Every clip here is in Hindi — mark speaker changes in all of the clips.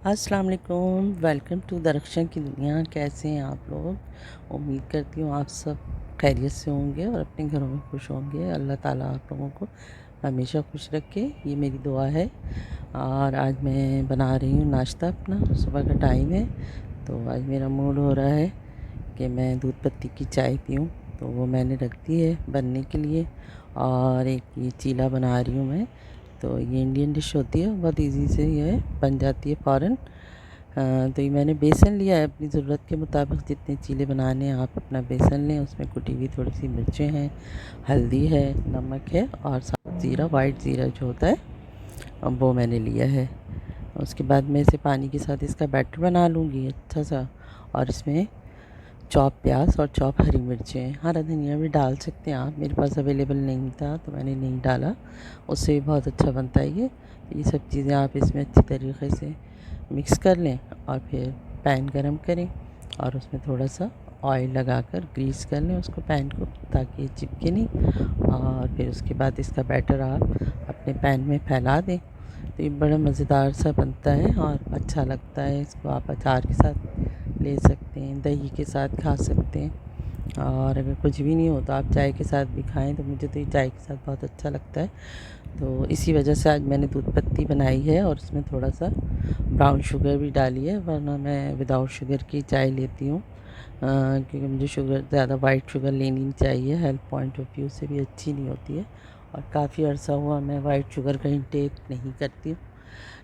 Speaker 1: अस्सलाम वालेकुम, वेलकम टू दरख्शन की दुनिया। कैसे हैं आप लोग? उम्मीद करती हूँ आप सब खैरियत से होंगे और अपने घरों में खुश होंगे। अल्लाह ताला आप लोगों को हमेशा खुश रखे, ये मेरी दुआ है। और आज मैं बना रही हूँ नाश्ता अपना, सुबह का टाइम है तो आज मेरा मूड हो रहा है कि मैं दूध पत्ती की चाय पीऊँ, तो वो मैंने रख दी है बनने के लिए। और एक ये चीला बना रही हूँ मैं, तो ये इंडियन डिश होती है, बहुत इजी से ये बन जाती है फ़ौरन। तो ये मैंने बेसन लिया है अपनी ज़रूरत के मुताबिक, जितने चीले बनाने हैं आप अपना बेसन लें। उसमें कुटी हुई थोड़ी सी मिर्चें हैं, हल्दी है, नमक है और साथ ज़ीरा, वाइट ज़ीरा जो होता है वो मैंने लिया है। उसके बाद मैं इसे पानी के साथ इसका बैटर बना लूँगी अच्छा सा। और इसमें चॉप प्याज और चॉप हरी मिर्चें, हरा धनिया भी डाल सकते हैं आप, मेरे पास अवेलेबल नहीं था तो मैंने नहीं डाला, उससे भी बहुत अच्छा बनता है ये सब चीज़ें आप इसमें अच्छी तरीके से मिक्स कर लें और फिर पैन गरम करें और उसमें थोड़ा सा ऑयल लगाकर ग्रीस कर लें उसको, पैन को, ताकि ये चिपके नहीं। और फिर उसके बाद इसका बैटर आप अपने पैन में फैला दें, तो ये बड़ा मज़ेदार सा बनता है और अच्छा लगता है। इसको आप अचार के साथ ले सकते हैं, दही के साथ खा सकते हैं, और अगर कुछ भी नहीं हो तो आप चाय के साथ भी खाएं। तो मुझे तो ये चाय के साथ बहुत अच्छा लगता है, तो इसी वजह से आज मैंने दूध पत्ती बनाई है और उसमें थोड़ा सा ब्राउन शुगर भी डाली है, वरना मैं विदाउट शुगर की चाय लेती हूँ। क्योंकि मुझे शुगर ज़्यादा वाइट शुगर लेनी नहीं चाहिए, हेल्थ पॉइंट ऑफ व्यू से भी अच्छी नहीं होती है। और काफ़ी अर्सा हुआ मैं वाइट शुगर का इंटेक नहीं करती हूँ।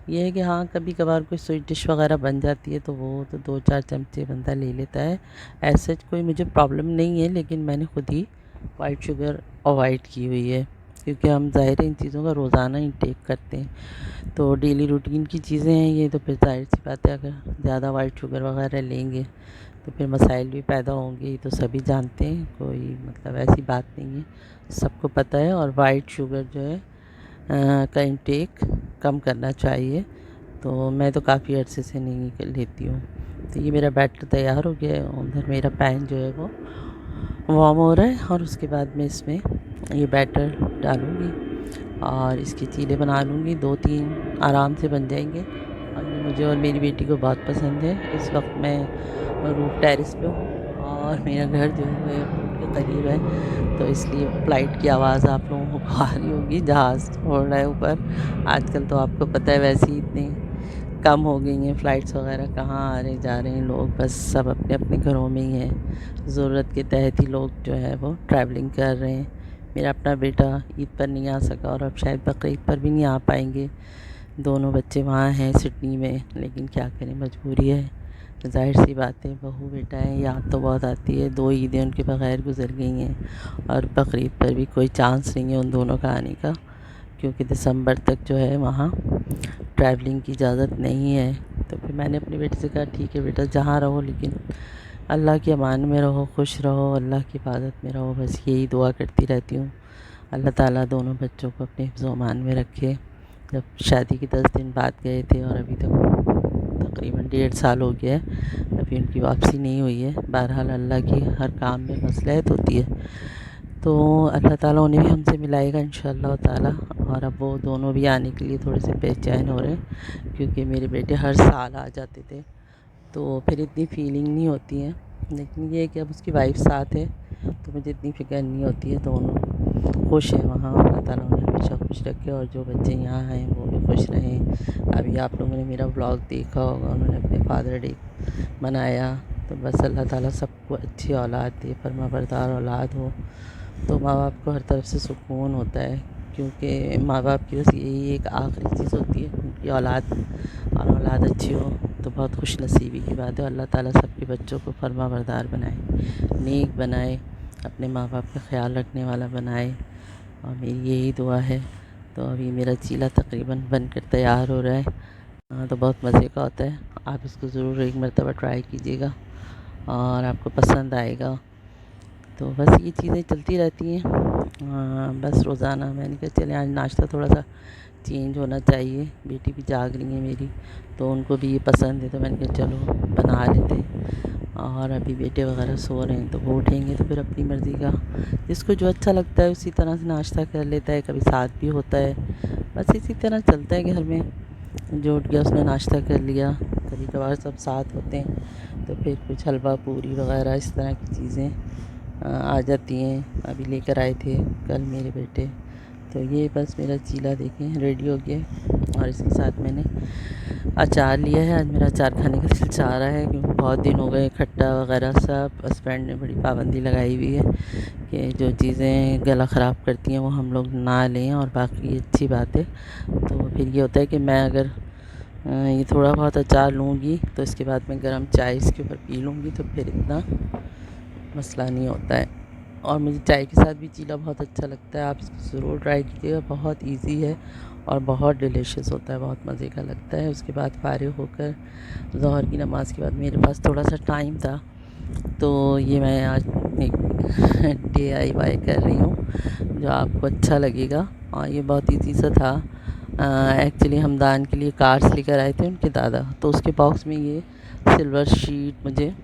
Speaker 1: ये है कि हाँ, कभी कभार कोई स्वीट डिश वगैरह बन जाती है तो वो तो 2-4 चमचे बंदा ले लेता है, ऐसे कोई मुझे प्रॉब्लम नहीं है। लेकिन मैंने खुद ही वाइट शुगर अवॉइड की हुई है, क्योंकि हम ज़ाहिर है इन चीज़ों का रोज़ाना इंटेक करते हैं, तो डेली रूटीन की चीज़ें हैं ये, तो फिर ज़ाहिर सी बात है अगर ज़्यादा वाइट शुगर वगैरह लेंगे तो फिर मसाइल भी पैदा होंगे, ये तो सभी जानते हैं, कोई मतलब ऐसी बात नहीं है, सबको पता है। और वाइट शुगर जो है का इंटेक कम करना चाहिए, तो मैं तो काफ़ी अर्से से नहीं लेती हूँ। तो ये मेरा बैटर तैयार हो गया है, उधर मेरा पैन जो है वो वार्म हो रहा है, और उसके बाद मैं इसमें ये बैटर डालूँगी और इसके चीले बना लूँगी, 2-3 आराम से बन जाएंगे। और ये मुझे और मेरी बेटी को बहुत पसंद है। इस वक्त मैं रूफ टेरेस पे हूँ और मेरा घर जो है एयरपोर्ट के करीब है, तो इसलिए फ़्लाइट की आवाज़ आप लोगों को आ रही होगी, जहाज़ उड़ रहा है ऊपर। आजकल तो आपको पता है वैसे ही इतनी कम हो गई हैं फ़्लाइट्स वगैरह, कहाँ आ रहे जा रहे हैं लोग, बस सब अपने अपने घरों में ही हैं। ज़रूरत के तहत ही लोग जो है वो ट्रैवलिंग कर रहे हैं। मेरा अपना बेटा ईद पर नहीं आ सका और अब शायद बकरीद पर भी नहीं आ पाएंगे। दोनों बच्चे वहाँ हैं सिडनी में, लेकिन क्या करें, मजबूरी है। ज़ाहिर सी बात है, बहू बेटा है, याद तो बहुत आती है। 2 ईदें उनके बगैर गुजर गई हैं और बकरीद पर भी कोई चांस नहीं है उन दोनों का आने का, क्योंकि दिसंबर तक जो है वहाँ ट्रैवलिंग की इजाज़त नहीं है। तो फिर मैंने अपने बेटे से कहा ठीक है बेटा, जहाँ रहो लेकिन अल्लाह के अमान में रहो, खुश रहो, अल्लाह की इबादत में रहो, बस यही दुआ करती रहती हूँ। अल्लाह ताला दोनों बच्चों को अपने हिफ्ज़ व अमान में रखे। जब शादी के 10 दिन बाद गए थे और अभी तक तकरीबन 1.5 साल हो गया है, अभी उनकी वापसी नहीं हुई है। बहरहाल अल्लाह की हर काम में मसलहत होती है, तो अल्लाह ताला उन्हें भी हमसे मिलाएगा इंशाअल्लाह ताला। और अब वो दोनों भी आने के लिए थोड़े से बेचैन हो रहे हैं, क्योंकि मेरे बेटे हर साल आ जाते थे तो फिर इतनी फीलिंग नहीं होती है। लेकिन ये है कि अब उसकी वाइफ साथ है तो मुझे इतनी फ़िक्र नहीं होती है। दोनों खुश हैं वहाँ, अल्लाह ताला उन्हें हमेशा खुश रखे और जो बच्चे यहाँ हैं वो भी खुश रहें। अभी आप लोगों ने मेरा व्लॉग देखा होगा, उन्होंने अपने फादर डे मनाया, तो बस अल्लाह ताला सबको अच्छी औलाद दे, फरमाबरदार औलाद हो, तो माँ बाप को हर तरफ से सुकून होता है। क्योंकि माँ बाप की बस यही एक आखिरी चीज़ होती है, उनकी औलाद, और औलाद अच्छी हो तो बहुत खुश नसीबी की बात है। अल्लाह ताला सबके बच्चों को फरमाबरदार बनाए, नेक बनाए, अपने माँ बाप का ख्याल रखने वाला बनाए, और मेरी यही दुआ है। तो अभी मेरा चीला तकरीबन बनकर तैयार हो रहा है। तो बहुत मज़े का होता है, आप इसको ज़रूर एक मरतबा ट्राई कीजिएगा और आपको पसंद आएगा। तो बस ये चीज़ें चलती रहती हैं। बस रोज़ाना मैंने कहा चले आज नाश्ता थोड़ा सा चेंज होना चाहिए, बेटी भी जाग रही है मेरी, तो उनको भी ये पसंद है, तो मैंने कहा चलो बना लेते हैं। और अभी बेटे वगैरह सो रहे हैं तो वो उठेंगे तो फिर अपनी मर्ज़ी का जिसको जो अच्छा लगता है उसी तरह से नाश्ता कर लेता है, कभी साथ भी होता है। बस इसी तरह चलता है घर में, जो उठ गया उसने नाश्ता कर लिया, कभी कभार सब साथ होते हैं तो फिर कुछ हलवा पूरी वगैरह इस तरह की चीज़ें आ जाती हैं। अभी लेकर आए थे कल मेरे बेटे। तो ये बस मेरा चीला देखें रेडी हो गया। और इसके साथ मैंने अचार लिया है। आज मेरा अचार खाने का दिल चाह रहा है क्योंकि बहुत दिन हो गए खट्टा वगैरह सब। हस्बैंड ने बड़ी पाबंदी लगाई हुई है कि जो चीज़ें गला ख़राब करती हैं वो हम लोग ना लें, और बाकी अच्छी बात है। तो फिर ये होता है कि मैं अगर ये थोड़ा बहुत अचार लूँगी तो इसके बाद मैं गर्म चाय इसके ऊपर पी लूँगी, तो फिर इतना मसला नहीं होता है। और मुझे चाय के साथ भी चीला बहुत अच्छा लगता है। आप इसको ज़रूर ट्राई कीजिएगा, बहुत इजी है और बहुत डिलीशियस होता है, बहुत मज़े का लगता है। उसके बाद फारिग होकर ज़ोहर की नमाज़ के बाद मेरे पास थोड़ा सा टाइम था, तो ये मैं आज एक DIY कर रही हूँ जो आपको अच्छा लगेगा। और ये बहुत ईजी सा था। एक्चुअली हमदान के लिए कार्ड्स लेकर आए थे उनके दादा, तो उसके बॉक्स में ये सिल्वर शीट मुझे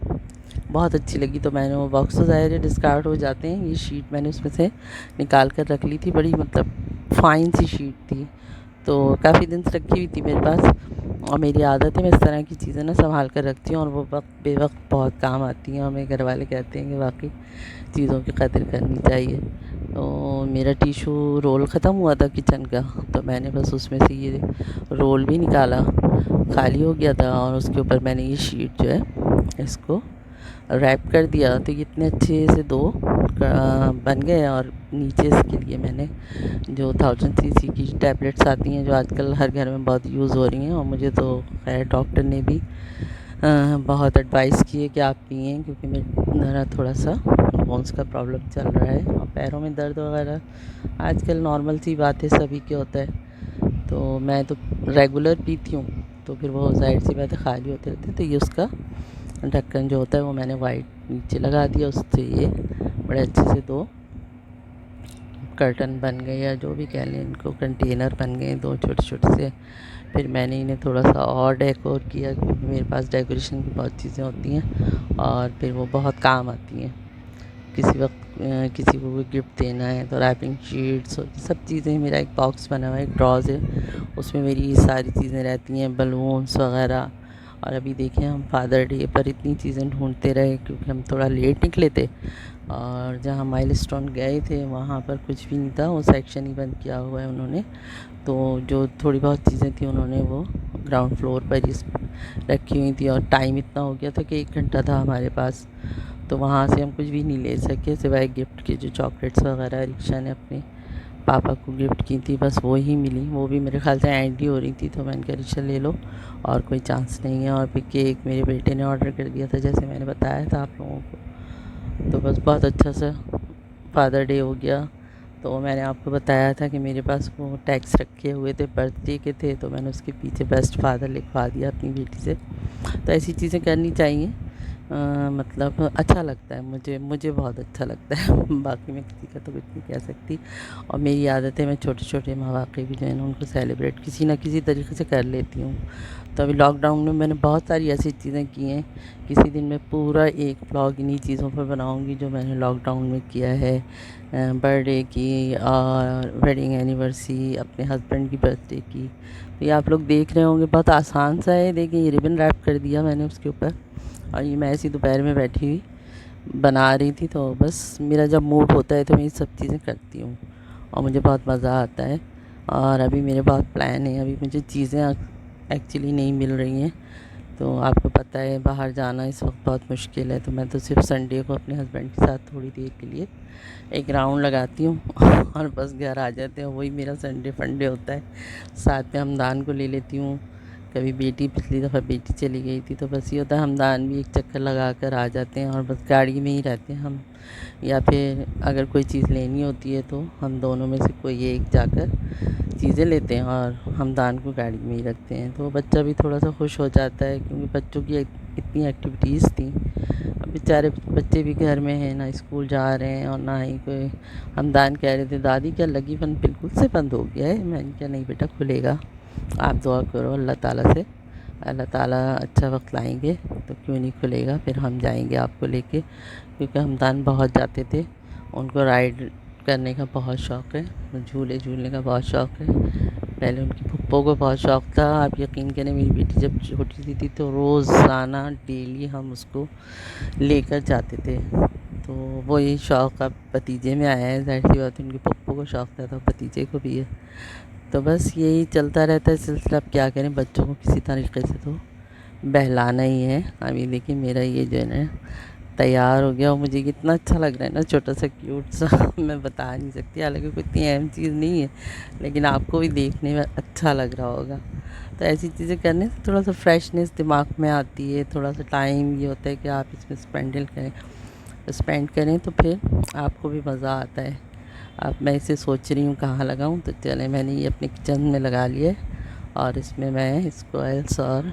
Speaker 1: बहुत अच्छी लगी, तो मैंने वो बॉक्स तो ज़ाहिर है डिस्कार्ड हो जाते हैं, ये शीट मैंने उसमें से निकाल कर रख ली थी। बड़ी मतलब फ़ाइन सी शीट थी, तो काफ़ी दिन से रखी हुई थी मेरे पास। और मेरी आदत है मैं इस तरह की चीज़ें ना संभाल कर रखती हूँ और वो वक्त बेवक्त बहुत काम आती हैं। और मेरे घर वाले कहते हैं कि वाकई चीज़ों की कदर करनी चाहिए। तो मेरा टिशू रोल ख़त्म हुआ था किचन का, तो मैंने बस उसमें से ये रोल भी निकाला, खाली हो गया था, और उसके ऊपर मैंने ये शीट जो है इसको रैप कर दिया। तो ये इतने अच्छे से दो बन गए। और नीचे इसके लिए मैंने जो 1000 cc की टैबलेट्स आती हैं जो आजकल हर घर में बहुत यूज़ हो रही हैं, और मुझे तो खैर डॉक्टर ने भी बहुत एडवाइस की है कि आप पिएँ, क्योंकि मेरा थोड़ा सा बोन्स का प्रॉब्लम चल रहा है और पैरों में दर्द वगैरह आजकल नॉर्मल सी बात है, सभी के होता है। तो मैं तो रेगुलर पीती हूँ, तो फिर वो ज़ाहिर सी बात है खाली होते रहते। तो ये उसका ढक्कन जो होता है वो मैंने वाइट नीचे लगा दिया, उससे ये बड़े अच्छे से दो कर्टन बन गए, या जो भी कह लें इनको, कंटेनर बन गए दो छोटे छोटे से। फिर मैंने इन्हें थोड़ा सा और डेकोर किया, क्योंकि मेरे पास डेकोरेशन की बहुत चीज़ें होती हैं और फिर वो बहुत काम आती हैं। किसी वक्त किसी को कोई गिफ्ट देना है तो रैपिंग शीट्स और सब चीज़ें। मेरा एक बॉक्स बना हुआ है, एक ड्रॉज़ है, उसमें मेरी सारी चीज़ें रहती हैं, बलून्स वगैरह। और अभी देखें हम फादर डे पर इतनी चीज़ें ढूंढते रहे क्योंकि हम थोड़ा लेट निकले थे, और जहाँ माइलस्टोन गए थे वहाँ पर कुछ भी नहीं था, वो सेक्शन ही बंद किया हुआ है उन्होंने। तो जो थोड़ी बहुत चीज़ें थी उन्होंने वो ग्राउंड फ्लोर पर ही रखी हुई थी, और टाइम इतना हो गया था कि 1 घंटा था हमारे पास, तो वहाँ से हम कुछ भी नहीं ले सके सिवाय गिफ्ट के। जो चॉकलेट्स वगैरह रिक्शा ने अपने पापा को गिफ्ट की थी बस वो ही मिली, वो भी मेरे ख्याल से एंड ही हो रही थी, तो मैंने कहा रिक्शा ले लो और कोई चांस नहीं है। और फिर केक मेरे बेटे ने ऑर्डर कर दिया था, जैसे मैंने बताया था आप लोगों को। तो बस बहुत अच्छा सा फादर डे हो गया। तो मैंने आपको बताया था कि मेरे पास वो टैक्स रखे हुए थे बर्थडे के थे, तो मैंने उसके पीछे बेस्ट फादर लिखवा दिया अपनी बेटी से। तो ऐसी चीज़ें करनी चाहिए। मतलब अच्छा लगता है, मुझे बहुत अच्छा लगता है बाकी मैं किसी का तो कुछ नहीं कह सकती। और मेरी आदत है मैं छोटे छोटे मौक़े भी जो है ना उनको सेलिब्रेट किसी ना किसी तरीके से कर लेती हूँ। तो अभी लॉकडाउन में मैंने बहुत सारी ऐसी चीज़ें की हैं। किसी दिन मैं पूरा एक व्लॉग इन्हीं चीज़ों पर बनाऊँगी जो मैंने लॉकडाउन में किया है। बर्थडे की और वेडिंग एनिवर्सरी, अपने हस्बैंड की बर्थडे की। तो ये आप लोग देख रहे होंगे, बहुत आसान सा है। देखिए ये रिबन रैप कर दिया मैंने उसके ऊपर, और ये मैं ऐसी दोपहर में बैठी हुई बना रही थी। तो बस मेरा जब मूड होता है तो मैं ये सब चीज़ें करती हूँ और मुझे बहुत मज़ा आता है। और अभी मेरे बहुत प्लान है, अभी मुझे चीज़ें एक्चुअली नहीं मिल रही हैं। तो आपको पता है बाहर जाना इस वक्त बहुत मुश्किल है, तो मैं तो सिर्फ संडे को अपने हस्बैंड के साथ थोड़ी देर के लिए एक राउंड लगाती हूँ और बस घर आ जाते हैं। वही मेरा संडे फंडे होता है। साथ में हमदान को ले लेती हूँ, कभी बेटी, पिछली दफ़ा बेटी चली गई थी, तो बस ये होता है हमदान भी एक चक्कर लगा कर आ जाते हैं, और बस गाड़ी में ही रहते हैं हम। या फिर अगर कोई चीज़ लेनी होती है तो हम दोनों में से कोई एक जाकर चीज़ें लेते हैं और हमदान को गाड़ी में ही रखते हैं। तो बच्चा भी थोड़ा सा खुश हो जाता है, क्योंकि बच्चों की इतनी एक्टिविटीज़ थी। अब बेचारे बच्चे भी घर में हैं, ना स्कूल जा रहे हैं और ना ही कोई। हमदान कह रहे थे दादी क्या लगी वन बिल्कुल से बंद हो गया है। मैंने कहा नहीं बेटा खुलेगा, आप दुआ करो अल्लाह ताला से, अल्लाह ताला अच्छा वक्त लाएंगे तो क्यों नहीं खुलेगा। फिर हम जाएंगे आपको लेके, क्योंकि हमदान बहुत जाते थे, उनको राइड करने का बहुत शौक़ है, झूले झूलने का बहुत शौक़ है। पहले उनकी पप्पो को बहुत शौक़ था। आप यकीन करें, मेरी बेटी जब छोटी सी थी तो रोज़ाना डेली हम उसको लेकर जाते थे। तो वो यही शौक़ अब भतीजे में आया है। ज़ाहिर सी बात है, उनके पप्पो को शौक़ था तो भतीजे को भी है। तो बस यही चलता रहता है सिलसिला। अब क्या करें, बच्चों को किसी तरीके से तो बहलाना ही है। अभी देखिए मेरा ये जो है ना तैयार हो गया और मुझे कितना अच्छा लग रहा है ना, छोटा सा क्यूट सा मैं बता नहीं सकती। हालांकि कोई इतनी अहम चीज़ नहीं है, लेकिन आपको भी देखने में अच्छा लग रहा होगा। तो ऐसी चीज़ें करने से थोड़ा सा फ्रेशनेस दिमाग में आती है। थोड़ा सा टाइम ये होता है कि आप इसमें स्पेंड करें तो फिर आपको भी मज़ा आता है। अब मैं इसे सोच रही हूँ कहाँ लगाऊँ, तो चले मैंने ये अपने किचन में लगा लिया है। और इसमें मैं इसको ऑयल्स और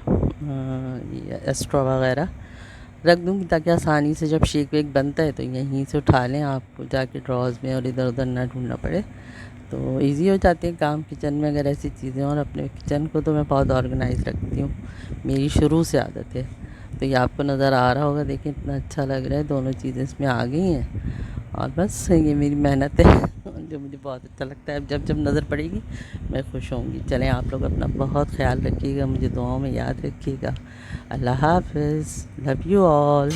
Speaker 1: ये एस्ट्रो वगैरह रख दूँगी, ताकि आसानी से जब शेक वेक बनता है तो यहीं से उठा लें, आपको जाके ड्रॉज़ में और इधर उधर ना ढूंढना पड़े। तो इजी हो जाते हैं काम किचन में अगर ऐसी चीज़ें। और अपने किचन को तो मैं बहुत ऑर्गेनाइज रखती हूँ, मेरी शुरू से आदत है। तो ये आपको नज़र आ रहा होगा, देखिए इतना अच्छा लग रहा है, दोनों चीज़ें इसमें आ गई हैं। और बस ये मेरी मेहनत है जो मुझे बहुत अच्छा लगता है। अब जब जब नज़र पड़ेगी मैं खुश होंगी। चलें, आप लोग अपना बहुत ख्याल रखिएगा, मुझे दुआओं में याद रखिएगा। अल्लाह हाफ़िज़, लव यू ऑल।